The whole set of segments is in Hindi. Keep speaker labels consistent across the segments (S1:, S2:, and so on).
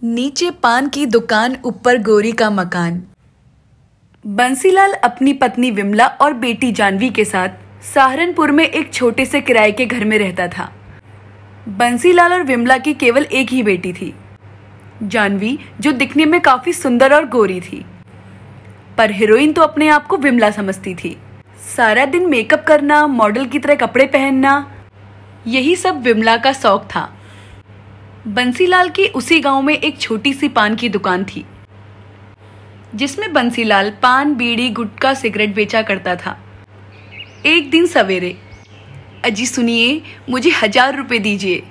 S1: नीचे पान की दुकान, ऊपर गोरी का मकान। बंसीलाल अपनी पत्नी विमला और बेटी जानवी के साथ सहारनपुर में एक छोटे से किराए के घर में रहता था। बंसीलाल और विमला की केवल एक ही बेटी थी, जानवी, जो दिखने में काफी सुंदर और गोरी थी। पर हीरोइन तो अपने आप को विमला समझती थी। सारा दिन मेकअप करना, मॉडल की तरह कपड़े पहनना, यही सब विमला का शौक था। बंसीलाल की उसी गांव में एक छोटी सी पान की दुकान थी, जिसमें बंसीलाल पान, बीड़ी, गुटखा, सिगरेट बेचा करता था। एक दिन सवेरे, अजी सुनिए, मुझे 1000 रुपये दीजिए,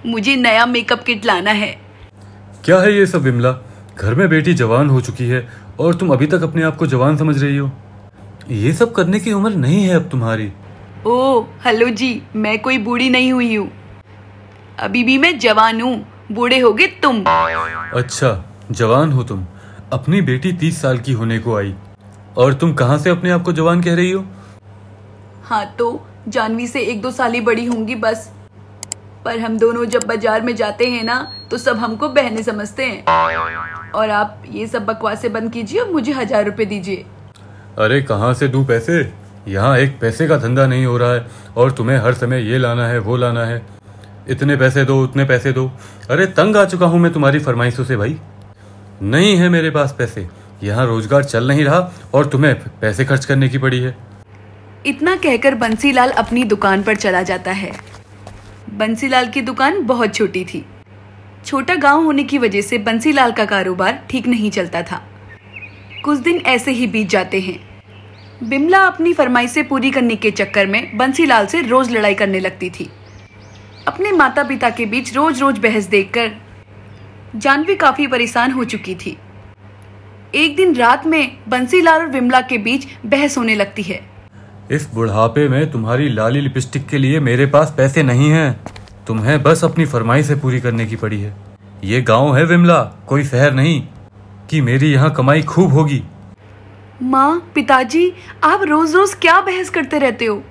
S1: मुझे नया मेकअप किट लाना है।
S2: क्या है ये सब विमला? घर में बेटी जवान हो चुकी है और तुम अभी तक अपने आप को जवान समझ रही हो। ये सब करने की उम्र नहीं है अब तुम्हारी।
S1: ओह हेलो जी, मैं कोई बूढ़ी नहीं हुई हूँ, अभी भी मैं जवान हूँ, बूढ़े होगे तुम।
S2: अच्छा, जवान हो तुम। अपनी बेटी 30 साल की होने को आई और तुम कहाँ से अपने आप को जवान कह रही हो?
S1: हाँ तो जानवी से 1-2 साल ही बड़ी होंगी बस। पर हम दोनों जब बाजार में जाते हैं ना, तो सब हमको बहनें समझते हैं। और आप ये सब बकवासें बंद कीजिए और मुझे 1000 रुपये दीजिए।
S2: अरे कहाँ से दूं पैसे? यहाँ एक पैसे का धंधा नहीं हो रहा है और तुम्हें हर समय ये लाना है, वो लाना है, इतने पैसे दो, उतने पैसे दो। अरे तंग आ चुका हूँ मैं तुम्हारी फरमाइशों से भाई। नहीं है मेरे पास पैसे, यहाँ रोजगार चल नहीं रहा और तुम्हें पैसे खर्च करने की पड़ी है।
S1: इतना कहकर बंसीलाल अपनी दुकान पर चला जाता है। बंसीलाल की दुकान बहुत छोटी थी। छोटा गांव होने की वजह से बंसीलाल का कारोबार ठीक नहीं चलता था। कुछ दिन ऐसे ही बीत जाते हैं। विमला अपनी फरमाइशें पूरी करने के चक्कर में बंसीलाल से रोज लड़ाई करने लगती थी। अपने माता पिता के बीच रोज रोज बहस देखकर जानवी काफी परेशान हो चुकी थी। एक दिन रात में बंसीलाल और विमला के बीच बहस होने लगती है।
S2: इस बुढ़ापे में तुम्हारी लाली लिपस्टिक के लिए मेरे पास पैसे नहीं हैं। तुम्हें बस अपनी फरमाइशें पूरी करने की पड़ी है। ये गांव है विमला, कोई शहर नहीं कि मेरी यहाँ कमाई खूब होगी।
S1: माँ, पिताजी, आप रोज रोज क्या बहस करते रहते हो?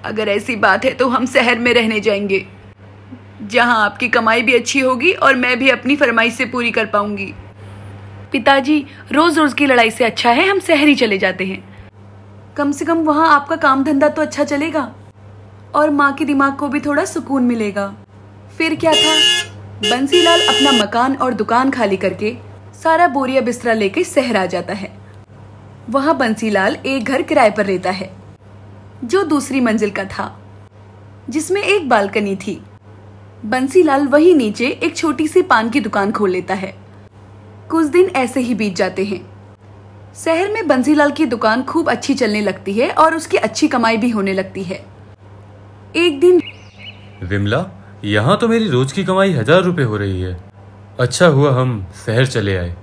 S1: अगर ऐसी बात है तो हम शहर में रहने जाएंगे, जहाँ आपकी कमाई भी अच्छी होगी और मैं भी अपनी फरमाइशें पूरी कर पाऊंगी। पिताजी, रोज रोज की लड़ाई से अच्छा है हम शहर ही चले जाते हैं। कम से कम वहाँ आपका काम धंधा तो अच्छा चलेगा और माँ के दिमाग को भी थोड़ा सुकून मिलेगा। फिर क्या था, बंसीलाल अपना मकान और दुकान खाली करके सारा बोरिया बिस्तरा लेके शहर आ जाता है। वहाँ बंसीलाल एक घर किराए पर रहता है, जो दूसरी मंजिल का था, जिसमें एक बालकनी थी। बंसीलाल वहीं नीचे एक छोटी सी पान की दुकान खोल लेता है। कुछ दिन ऐसे ही बीत जाते हैं। शहर में बंसीलाल की दुकान खूब अच्छी चलने लगती है और उसकी अच्छी कमाई भी होने लगती है। एक दिन,
S2: विमला, यहाँ तो मेरी रोज की कमाई 1000 रुपये हो रही है। अच्छा हुआ हम शहर चले आए।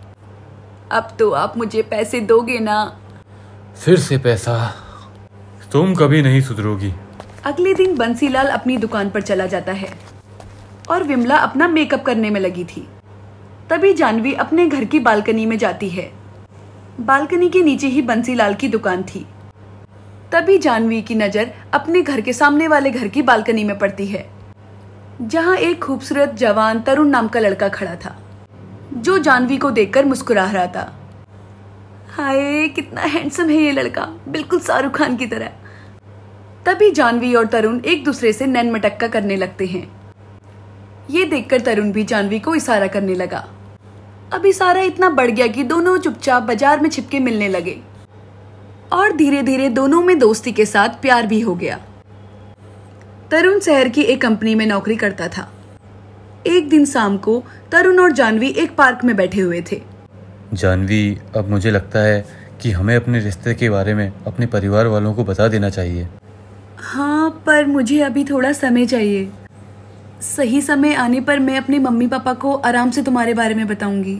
S1: अब तो आप मुझे पैसे दोगे ना?
S2: फिर से पैसा? तुम कभी नहीं सुधरोगी।
S1: अगले दिन बंसीलाल अपनी दुकान पर चला जाता है और विमला अपना मेकअप करने में लगी थी। तभी जानवी अपने घर की बालकनी में जाती है। बालकनी के नीचे ही बंसीलाल की दुकान थी। तभी जानवी की नजर अपने घर के सामने वाले घर की बालकनी में पड़ती है, जहां एक खूबसूरत जवान तरुण नाम का लड़का खड़ा था, जो जानवी को देखकर मुस्कुरा रहा था। हाय, कितना हैंडसम है ये लड़का, बिल्कुल शाहरुख खान की तरह। तभी जानवी और तरुण एक दूसरे से नैन मटक्का करने लगते हैं। ये देखकर तरुण भी जानवी को इशारा करने लगा। अब इशारा इतना बढ़ गया कि दोनों चुपचाप बाजार में छिपके मिलने लगे और धीरे धीरे दोनों में दोस्ती के साथ प्यार भी हो गया। तरुण शहर की एक कंपनी में नौकरी करता था। एक दिन शाम को तरुण और जानवी एक पार्क में बैठे हुए थे।
S2: जानवी, अब मुझे लगता है कि हमें अपने रिश्ते के बारे में अपने परिवार वालों को बता देना चाहिए।
S1: हाँ, पर मुझे अभी थोड़ा समय चाहिए। सही समय आने पर मैं अपने मम्मी पापा को आराम से तुम्हारे बारे में बताऊंगी।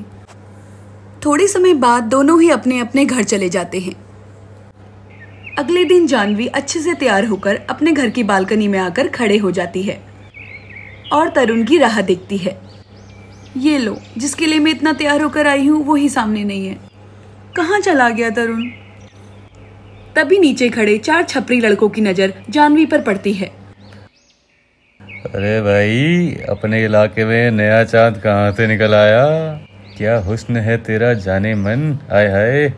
S1: थोड़े समय बाद दोनों ही अपने अपने घर चले जाते हैं। अगले दिन जानवी अच्छे से तैयार होकर अपने घर की बालकनी में आकर खड़े हो जाती है और तरुण की राह देखती है। ये लो, जिसके लिए मैं इतना तैयार होकर आई हूँ वो ही सामने नहीं है। कहाँ चला गया तरुण? तभी नीचे खड़े 4 छपरी लड़कों की नजर जानवी पर पड़ती है।
S2: अरे भाई, अपने इलाके में नया चांद कहाँ से निकल आया? क्या हुस्न है तेरा जाने मन, आय हाय,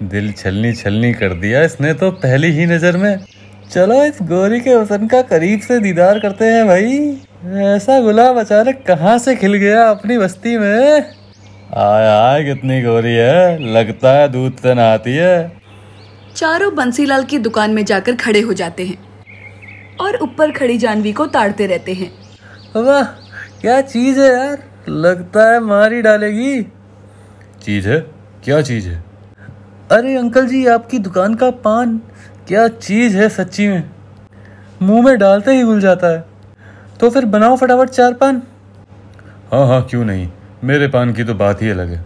S2: दिल छलनी छलनी कर दिया इसने तो पहली ही नजर में। चलो इस गोरी के हुस्न का करीब से दीदार करते हैं भाई। ऐसा गुलाब अचानक कहाँ से खिल गया अपनी बस्ती में? आय आय, कितनी गोरी है, लगता है दूध से नहाती है।
S1: चारों बंसीलाल की दुकान में जाकर खड़े हो जाते हैं और ऊपर खड़ी जानवी को ताड़ते रहते हैं।
S2: वाह, क्या चीज है यार, लगता है मार ही डालेगी। चीज है? क्या चीज है? अरे अंकल जी, आपकी दुकान का पान क्या चीज है सच्ची में, मुंह में डालते ही घुल जाता है। तो फिर बनाओ फटाफट 4 पान। हाँ हाँ, क्यों नहीं, मेरे पान की तो बात ही अलग है।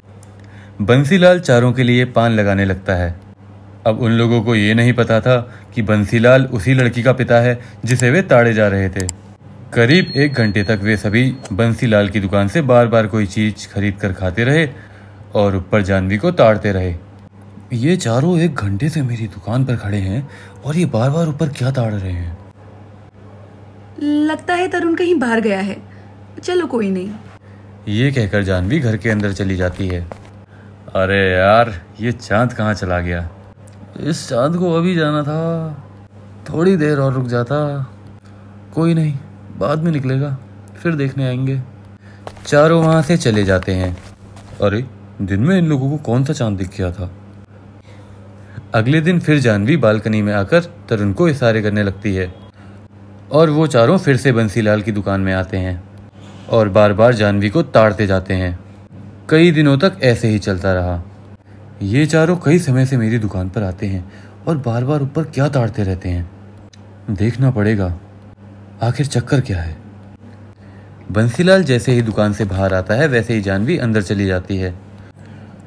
S2: बंसीलाल चारों के लिए पान लगाने लगता है। अब उन लोगों को ये नहीं पता था कि बंसीलाल उसी लड़की का पिता है जिसे वे ताड़े जा रहे थे। करीब 1 घंटे तक वे सभी बंसीलाल की दुकान से बार बार कोई चीज खरीद कर खाते रहे और ऊपर जानवी को ताड़ते रहे। ये चारों 1 घंटे से मेरी दुकान पर खड़े हैं और ये बार बार ऊपर क्या ताड़ रहे हैं?
S1: लगता है तरुण कहीं बाहर गया है, चलो कोई नहीं।
S2: ये कहकर जानवी घर के अंदर चली जाती है। अरे यार, ये चांद कहाँ चला गया? इस चांद को अभी जाना था, थोड़ी देर और रुक जाता। कोई नहीं, बाद में निकलेगा, फिर देखने आएंगे। चारों वहां से चले जाते हैं। अरे, दिन में इन लोगों को कौन सा चांद दिख गया था? अगले दिन फिर जानवी बालकनी में आकर तरुण को इशारे करने लगती है और वो चारों फिर से बंसीलाल की दुकान में आते हैं और बार बार जानवी को ताड़ते जाते हैं। कई दिनों तक ऐसे ही चलता रहा। ये चारों कई समय से मेरी दुकान पर आते हैं और बार बार ऊपर क्या ताड़ते रहते हैं। देखना पड़ेगा आखिर चक्कर क्या है। बंसीलाल जैसे ही दुकान से बाहर आता है वैसे ही जानवी अंदर चली जाती है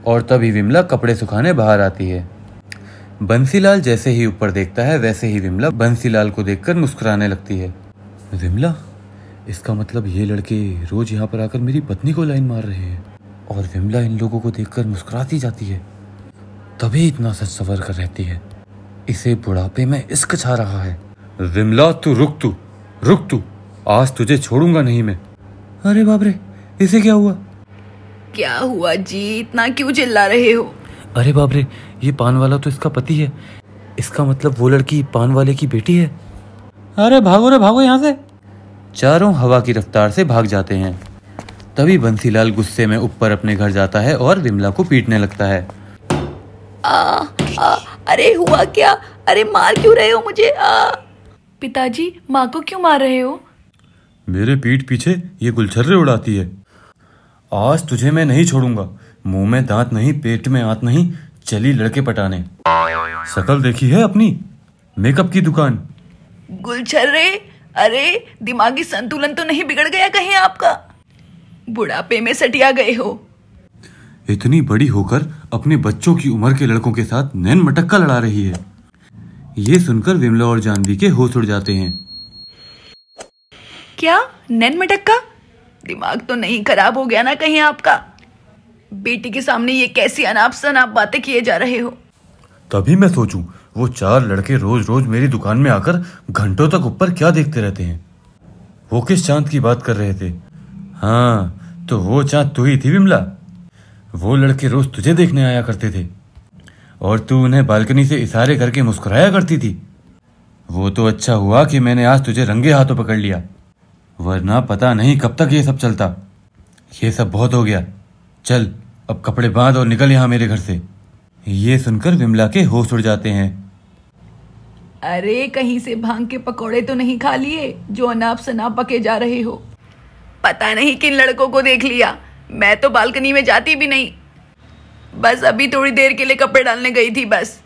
S2: और तभी विमला कपड़े सुखाने बाहर आती है। बंसीलाल जैसे ही ऊपर देखता है वैसे ही विमला बंसीलाल को देखकर मुस्कुराने लगती है। विमला, इसका मतलब ये लड़के रोज यहाँ पर आकर मेरी पत्नी को लाइन मार रहे हैं और विमला इन लोगों को देखकर मुस्कुराती जाती है, तभी इतना सच सवर कर रहती है। इसे बुढ़ापे में इश्क छा रहा है। विमला, तू रुक तू, आज तुझे छोड़ूंगा नहीं मैं। अरे बाप रे, इसे क्या हुआ?
S1: क्या हुआ जी, इतना क्यों चिल्ला रहे हो?
S2: अरे बाप रे, ये पान वाला तो इसका पति है। इसका मतलब वो लड़की पान वाले की बेटी है। अरे भागो रे भागो यहाँ से। चारों हवा की रफ्तार से भाग जाते हैं। तभी बंसीलाल गुस्से में ऊपर अपने घर जाता है और विमला को पीटने लगता है।
S1: अरे हुआ क्या? अरे मार क्यों रहे हो मुझे? पिताजी, माँ को क्यों मार रहे हो?
S2: मेरे पीठ पीछे ये गुलछर्रे उड़ाती है। आज तुझे मैं नहीं छोड़ूंगा। मुंह में दांत नहीं, पेट में आंत नहीं, चली लड़के पटाने। शकल देखी है अपनी? मेकअप की दुकान।
S1: गुलछर्रे? अरे दिमागी संतुलन तो नहीं बिगड़ गया कहीं आपका? बुढ़ापे में सटिया गए हो।
S2: इतनी बड़ी होकर अपने बच्चों की उम्र के लड़कों के साथ नैन मटक्का लड़ा रही है। ये सुनकर विमला और जानवी के होश उड़ जाते हैं।
S1: क्या नैन मटक्का? दिमाग तो नहीं खराब हो गया ना कहीं आपका? बेटी के सामने ये कैसी अनाप शनाप बातें किए जा रहे हो?
S2: तभी मैं सोचूं, वो 4 लड़के रोज रोज मेरी दुकान में आकर घंटों तक ऊपर क्या देखते रहते हैं। वो किस चांद की बात कर रहे थे? हाँ, तो वो चांद तू ही थी विमला। वो लड़के रोज तुझे देखने आया करते थे और तू उन्हें बालकनी से इशारे करके मुस्कुराया करती थी। वो तो अच्छा हुआ कि मैंने आज तुझे रंगे हाथों पकड़ लिया, वरना पता नहीं कब तक ये सब चलता। ये सब बहुत हो गया, चल अब कपड़े बांध और निकल यहाँ मेरे घर से। ये सुनकर विमला के होश उड़ जाते हैं।
S1: अरे कहीं से भांग के पकौड़े तो नहीं खा लिए जो अनाप शनाप पके जा रहे हो? पता नहीं किन लड़कों को देख लिया। मैं तो बालकनी में जाती भी नहीं, बस अभी थोड़ी देर के लिए कपड़े डालने गई थी बस।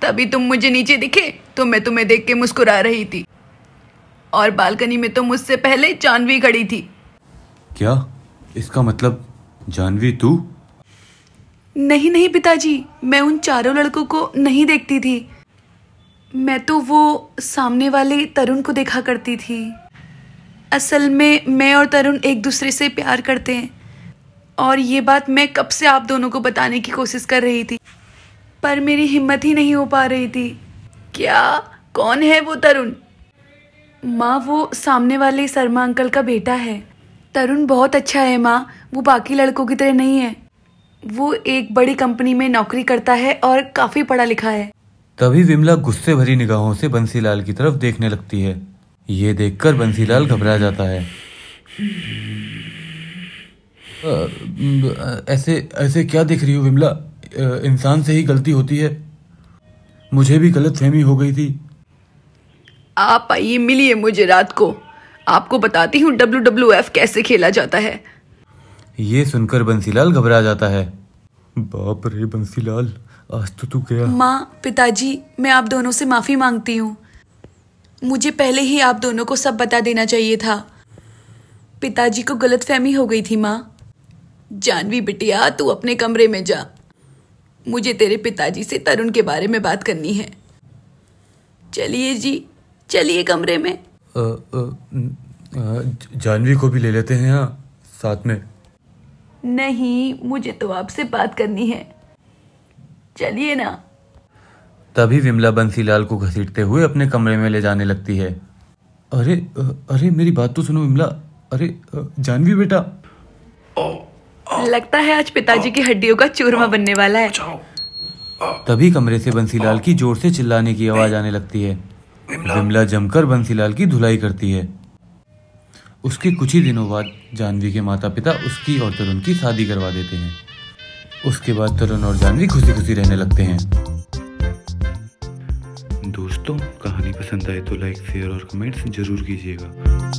S1: तभी तुम मुझे नीचे दिखे तो मैं तुम्हें देख के मुस्कुरा रही थी और बालकनी में तो मुझसे पहले जानवी खड़ी थी।
S2: क्या इसका मतलब जानवी तू?
S1: नहीं नहीं पिताजी, मैं उन चारों लड़कों को नहीं देखती थी। मैं तो वो सामने वाले तरुण को देखा करती थी। असल में मैं और तरुण एक दूसरे से प्यार करते हैं और ये बात मैं कब से आप दोनों को बताने की कोशिश कर रही थी, पर मेरी हिम्मत ही नहीं हो पा रही थी। क्या? कौन है वो तरुण? माँ वो सामने वाले शर्मा अंकल का बेटा है। तरुण बहुत अच्छा है माँ, वो बाकी लड़कों की तरह नहीं है। वो एक बड़ी कंपनी में नौकरी करता है और काफी पढ़ा लिखा है।
S2: तभी विमला गुस्से भरी निगाहों से बंसीलाल की तरफ देखने लगती है। ये देखकर बंसीलाल घबरा जाता है। ऐसे ऐसे क्या देख रही हो विमला? इंसान से ही गलती होती है। मुझे भी गलतफहमी हो गई थी।
S1: आप आइए, मिलिए मुझे रात को, आपको बताती हूँ WWF कैसे खेला जाता है।
S2: ये सुनकर बंसीलाल घबरा जाता है। बाप रे बंसीलाल, आज तो तू गया।
S1: माँ, पिताजी, मैं आप दोनों से माफी मांगती हूँ। मुझे पहले ही आप दोनों को सब बता देना चाहिए था। पिताजी को गलतफहमी हो गई थी माँ। जानवी बिटिया, तू अपने कमरे में जा। मुझे तेरे पिताजी से तरुण के बारे में बात करनी है। चलिए जी, चलिए कमरे में।
S2: जानवी को भी ले लेते हैं यहाँ साथ में।
S1: नहीं, मुझे तो आपसे बात करनी है। चलिए ना।
S2: तभी विमला बंसीलाल को घसीटते हुए अपने कमरे में ले जाने लगती है। अरे अरे मेरी बात तो सुनो विमला। अरे जानवी बेटा।
S1: लगता है आज पिताजी की हड्डियों का चूरमा बनने वाला है।
S2: तभी कमरे से बंसीलाल की जोर से चिल्लाने की आवाज आने लगती है। विमला जमकर बंसीलाल की धुलाई करती है। उसके कुछ ही दिनों बाद जानवी के माता पिता उसकी और तरुण की शादी करवा देते हैं। उसके बाद तरुण और जानवी खुशी खुशी रहने लगते हैं। दोस्तों, कहानी पसंद आए तो लाइक, शेयर और कमेंट्स जरूर कीजिएगा।